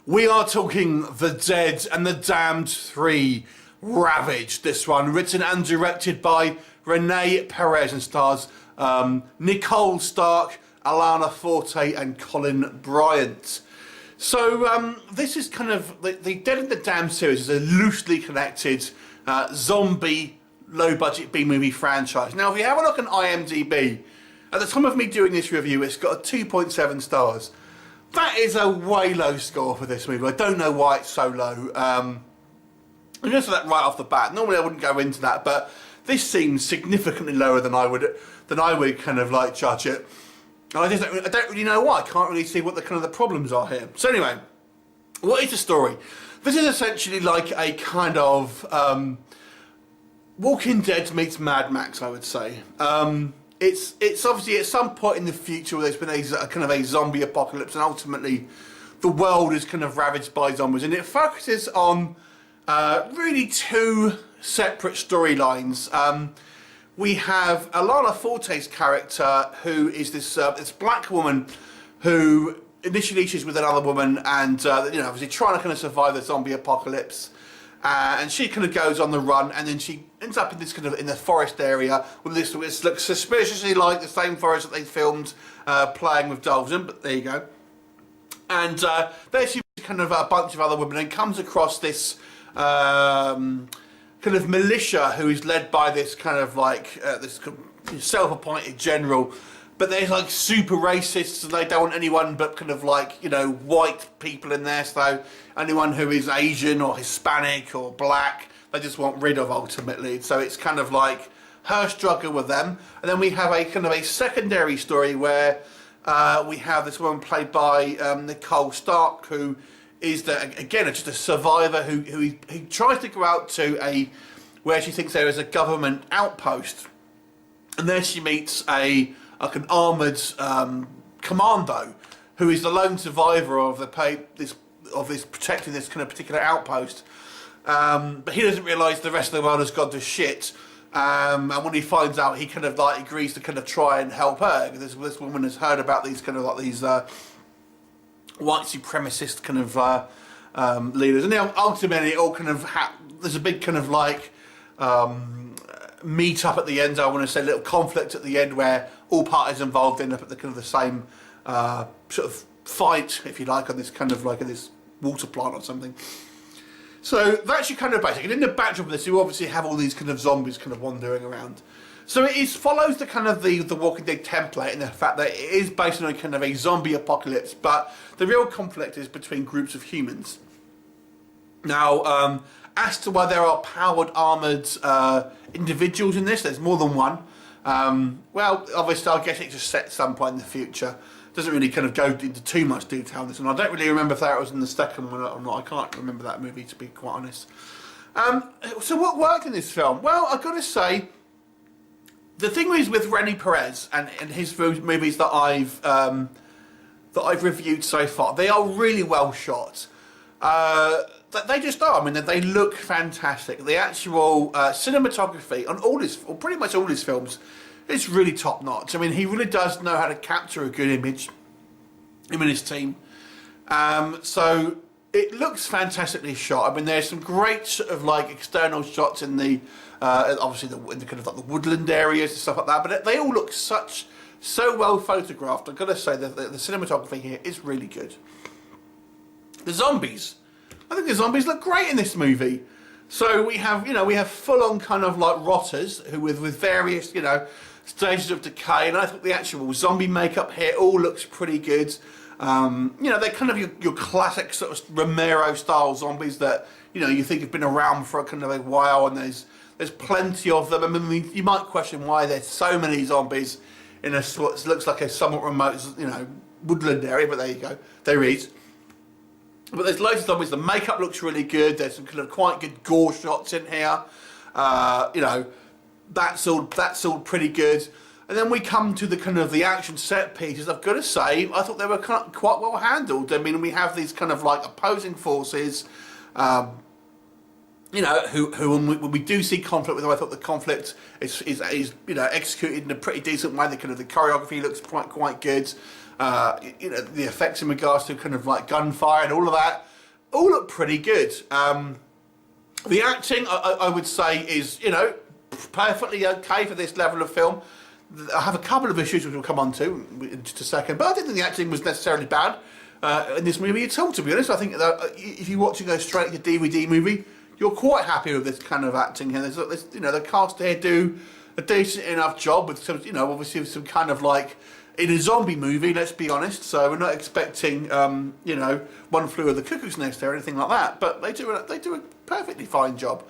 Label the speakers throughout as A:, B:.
A: We are talking The Dead and the Damned 3, Ravaged. This one, written and directed by Renee Perez and stars Nicole Stark, Alanna Forte and Colin Bryant. So this is kind of, the Dead and the Damned series is a loosely connected zombie, low-budget B-movie franchise. Now, if you have a look on IMDb, at the time of me doing this review, it's got a 2.7 stars. That is a way low score for this movie. I don't know why it's so low. I'm going to say that right off the bat. Normally I wouldn't go into that, but this seems significantly lower than I would kind of like judge it. And I don't really know why. I can't really see what the kind of the problems are here. So anyway, what is the story? This is essentially like a kind of Walking Dead meets Mad Max, I would say. It's obviously at some point in the future where there's been a kind of a zombie apocalypse, and ultimately the world is kind of ravaged by zombies, and it focuses on really two separate storylines. We have Alanna Forte's character, who is this black woman who initially she's with another woman, and obviously trying to kind of survive the zombie apocalypse. And she kind of goes on the run, and then she ends up in this kind of in the forest area with this looks suspiciously like the same forest that they filmed Playing with Dolls in, but there you go. And there she meets kind of a bunch of other women and comes across this kind of militia who is led by this kind of like this self-appointed general. But they're like super racist, so they don't want anyone but kind of like, white people in there. So anyone who is Asian or Hispanic or black, they just want rid of ultimately. So it's kind of like her struggle with them. And then we have a kind of a secondary story where we have this woman played by Nicole Stark, who is again just a survivor who tries to go out to where she thinks there is a government outpost, and there she meets an armoured commando who is the lone survivor of this protecting this kind of particular outpost. But he doesn't realise the rest of the world has gone to shit. And when he finds out, he kind of like agrees to kind of try and help her. This woman has heard about these kind of like these white supremacist kind of leaders, and then ultimately it all kind of there's a big kind of like meet up at the end. I want to say a little conflict at the end where all parties involved end up at the kind of the same sort of fight, if you like, on this kind of like this water plant or something. So that's your kind of basic. And in the backdrop of this, you obviously have all these kind of zombies kind of wandering around. So it follows the kind of the Walking Dead template in the fact that it is based on a kind of a zombie apocalypse, but the real conflict is between groups of humans. Now, as to why there are powered, armoured individuals in this, there's more than one. Well, obviously, I guess it just set at some point in the future. Doesn't really kind of go into too much detail on this, and I don't really remember if that was in the second one or not. I can't remember that movie, to be quite honest. So what worked in this film? Well, I've got to say, the thing is with Renee Perez and his movies that I've reviewed so far, they are really well shot. They just are. I mean, they look fantastic. The actual cinematography on pretty much all his films, is really top notch. I mean, he really does know how to capture a good image. Him and his team. So it looks fantastically shot. I mean, there's some great sort of like external shots in the obviously in the kind of like the woodland areas and stuff like that. But they all look so well photographed. I've got to say that the cinematography here is really good. The zombies. I think the zombies look great in this movie. So we have full-on kind of like rotters who with various stages of decay, and I think the actual zombie makeup here all looks pretty good. They're kind of your classic sort of Romero-style zombies that you think have been around for a kind of a while, and there's plenty of them. I mean, you might question why there's so many zombies in what looks like a somewhat remote woodland area, but there you go, there is. But there's loads of zombies. The makeup looks really good. There's some kind of quite good gore shots in here. That's all pretty good. And then we come to the kind of the action set pieces. I've got to say, I thought they were quite well handled. I mean, we have these kind of like opposing forces, who when we do see conflict with them, I thought the conflict is executed in a pretty decent way. The choreography looks quite good. The effects in regards to kind of like gunfire and all of that all look pretty good. The acting, I would say, is, you know, perfectly okay for this level of film. I have a couple of issues which we'll come on to in just a second, but I didn't think the acting was necessarily bad in this movie at all, to be honest. I think that if you're watching a straight to DVD movie, you're quite happy with this kind of acting here. There's, you know, the cast here do a decent enough job with some, you know, obviously with some kind of like, in a zombie movie, let's be honest, so we're not expecting, you know, One Flew Over the Cuckoo's Nest or anything like that, but they do a perfectly fine job.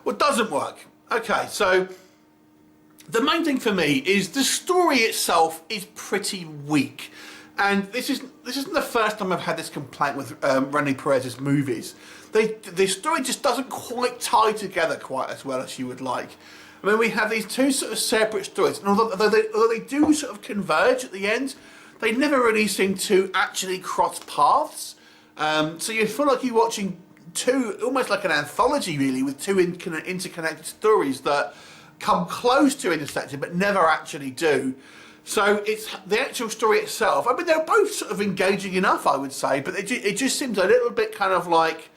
A: What doesn't work? Okay, so the main thing for me is the story itself is pretty weak, and this isn't the first time I've had this complaint with Renee Perez's movies. The story just doesn't quite tie together quite as well as you would like. I mean, we have these two sort of separate stories, and although they do sort of converge at the end, they never really seem to actually cross paths. So you feel like you're watching two, almost like an anthology really, with two interconnected stories that come close to intersecting but never actually do. So it's the actual story itself. I mean, they're both sort of engaging enough, I would say, but it just seems a little bit kind of like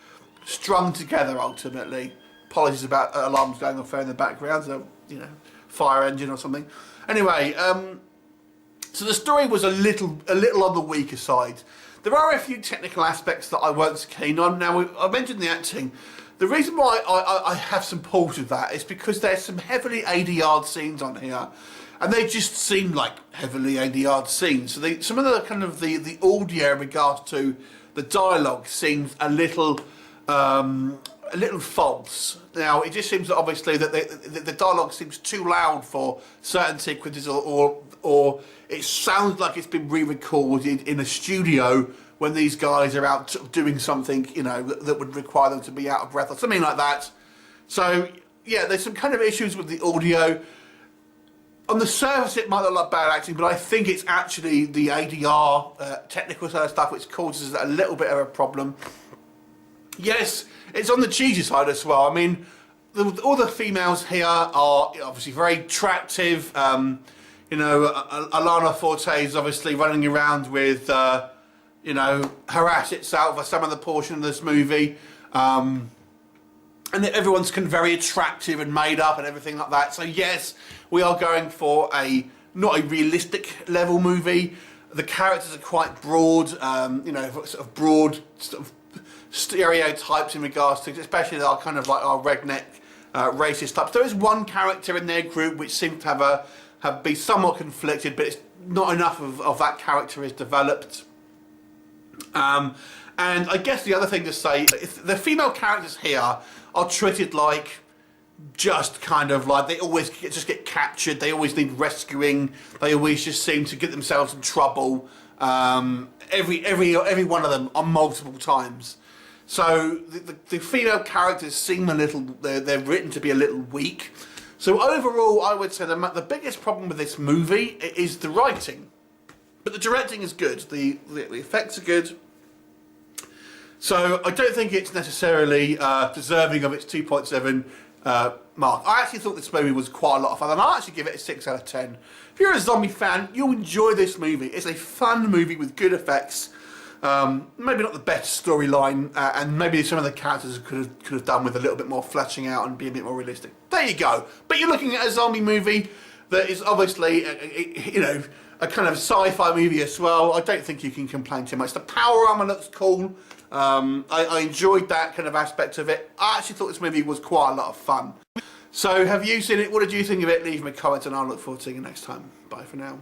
A: strung together ultimately. Apologies about alarms going off there in the background, so, you know, fire engine or something. Anyway, so the story was a little on the weaker side. There are a few technical aspects that I weren't so keen on. Now, I mentioned the acting. The reason why I have some pause with that is because there's some heavily ADR'd scenes on here, and they just seem like heavily ADR'd scenes. So some of the kind of the audio in regards to the dialogue seems a little false. Now, it just seems that obviously that the dialogue seems too loud for certain sequences, or it sounds like it's been re-recorded in a studio when these guys are out doing something, you know, that would require them to be out of breath or something like that. So, yeah, there's some kind of issues with the audio. On the surface, it might look like bad acting, but I think it's actually the ADR technical side of stuff which causes a little bit of a problem. Yes, it's on the cheesy side as well. I mean, all the females here are obviously very attractive. You know, Alanna Forte is obviously running around with, you know, her assets out for some of the portion of this movie. And everyone's kind of very attractive and made up and everything like that. So yes, we are going for not a realistic level movie. The characters are quite broad, you know, sort of broad sort of stereotypes in regards to, especially our kind of like our redneck racist types. There is one character in their group which seems to be somewhat conflicted, but it's not enough of that character is developed. And I guess the other thing to say, if the female characters here are treated like just kind of like they always just get captured, they always need rescuing, they always just seem to get themselves in trouble. Every one of them on multiple times. So the female characters seem a little, they're written to be a little weak. So overall, I would say the biggest problem with this movie is the writing. But the directing is good, the effects are good. So I don't think it's necessarily deserving of its 2.7 mark. I actually thought this movie was quite a lot of fun, and I'll actually give it a 6 out of 10. If you're a zombie fan, you'll enjoy this movie. It's a fun movie with good effects. Maybe not the best storyline, and maybe some of the characters could have done with a little bit more fleshing out and be a bit more realistic. There you go. But you're looking at a zombie movie that is obviously, you know, a kind of sci-fi movie as well. I don't think you can complain too much. The power armor looks cool. I enjoyed that kind of aspect of it. I actually thought this movie was quite a lot of fun. So have you seen it? What did you think of it? Leave me a comment and I'll look forward to seeing you next time. Bye for now.